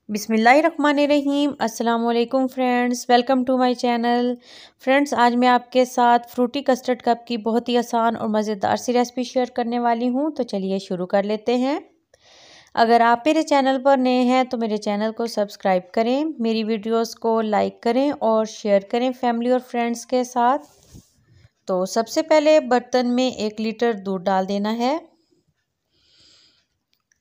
बिस्मिल्लाहिर्रहमानिर्रहीम। अस्सलाम वालेकुम friends, welcome to my channel. Friends, आज मैं आपके साथ फ्रूटी कस्टर्ड कप की बहुत ही आसान और मज़ेदार सी रेसिपी शेयर करने वाली हूँ। तो चलिए शुरू कर लेते हैं। अगर आप मेरे चैनल पर नए हैं तो मेरे चैनल को सब्सक्राइब करें, मेरी वीडियोस को लाइक करें और शेयर करें फैमिली और फ्रेंड्स के साथ। तो सबसे पहले बर्तन में 1 लीटर दूध डाल देना है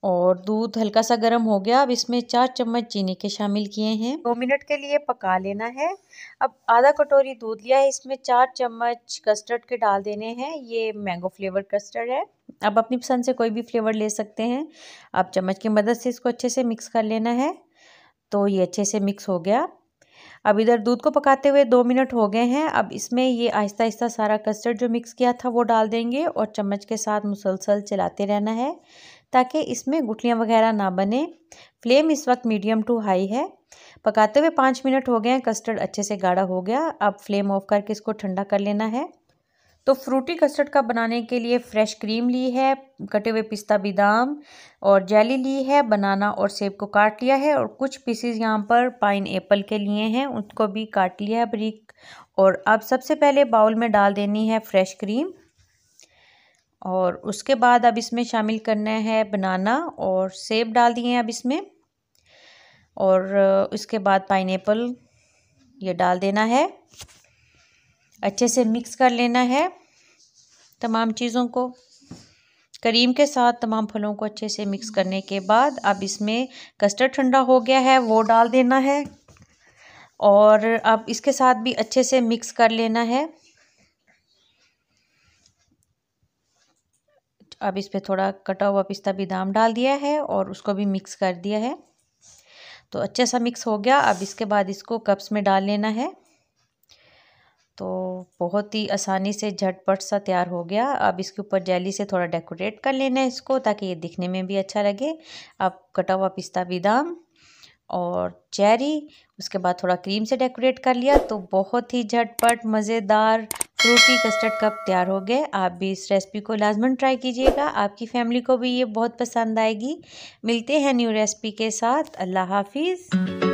और दूध हल्का सा गर्म हो गया। अब इसमें 4 चम्मच चीनी के शामिल किए हैं। 2 मिनट के लिए पका लेना है। अब आधा कटोरी दूध लिया है, इसमें 4 चम्मच कस्टर्ड के डाल देने हैं। ये मैंगो फ्लेवर कस्टर्ड है। अब अपनी पसंद से कोई भी फ्लेवर ले सकते हैं। अब चम्मच की मदद से इसको अच्छे से मिक्स कर लेना है। तो ये अच्छे से मिक्स हो गया। अब इधर दूध को पकाते हुए 2 मिनट हो गए हैं। अब इसमें ये आहिस्ता आहिस्ता सारा कस्टर्ड जो मिक्स किया था वो डाल देंगे और चम्मच के साथ मुसलसल चलाते रहना है ताकि इसमें गुठलियाँ वगैरह ना बने। फ्लेम इस वक्त मीडियम टू हाई है। पकाते हुए 5 मिनट हो गए हैं। कस्टर्ड अच्छे से गाढ़ा हो गया। अब फ्लेम ऑफ करके इसको ठंडा कर लेना है। तो फ्रूटी कस्टर्ड का बनाने के लिए फ्रेश क्रीम ली है, कटे हुए पिस्ता बादाम और जेली ली है, बनाना और सेब को काट लिया है और कुछ पीसेस यहाँ पर पाइन एप्पल के लिए हैं, उनको भी काट लिया है बारीक। और अब सबसे पहले बाउल में डाल देनी है फ्रेश क्रीम और उसके बाद अब इसमें शामिल करना है बनाना और सेब डाल दिए हैं अब इसमें। और इसके बाद पाइनएप्पल ये डाल देना है। अच्छे से मिक्स कर लेना है तमाम चीज़ों को। क्रीम के साथ तमाम फलों को अच्छे से मिक्स करने के बाद अब इसमें कस्टर्ड ठंडा हो गया है वो डाल देना है और अब इसके साथ भी अच्छे से मिक्स कर लेना है। अब इस पे थोड़ा कटा हुआ पिस्ता बादाम डाल दिया है और उसको भी मिक्स कर दिया है। तो अच्छे सा मिक्स हो गया। अब इसके बाद इसको कप्स में डाल लेना है। तो बहुत ही आसानी से झटपट सा तैयार हो गया। अब इसके ऊपर जेली से थोड़ा डेकोरेट कर लेना है इसको ताकि ये दिखने में भी अच्छा लगे। अब कटा हुआ पिस्ता बादाम और चेरी, उसके बाद थोड़ा क्रीम से डेकोरेट कर लिया। तो बहुत ही झटपट मज़ेदार फ्रूटी कस्टर्ड कप तैयार हो गए। आप भी इस रेसिपी को लाजमन ट्राई कीजिएगा, आपकी फैमिली को भी ये बहुत पसंद आएगी। मिलते हैं न्यू रेसिपी के साथ। अल्लाह हाफिज़।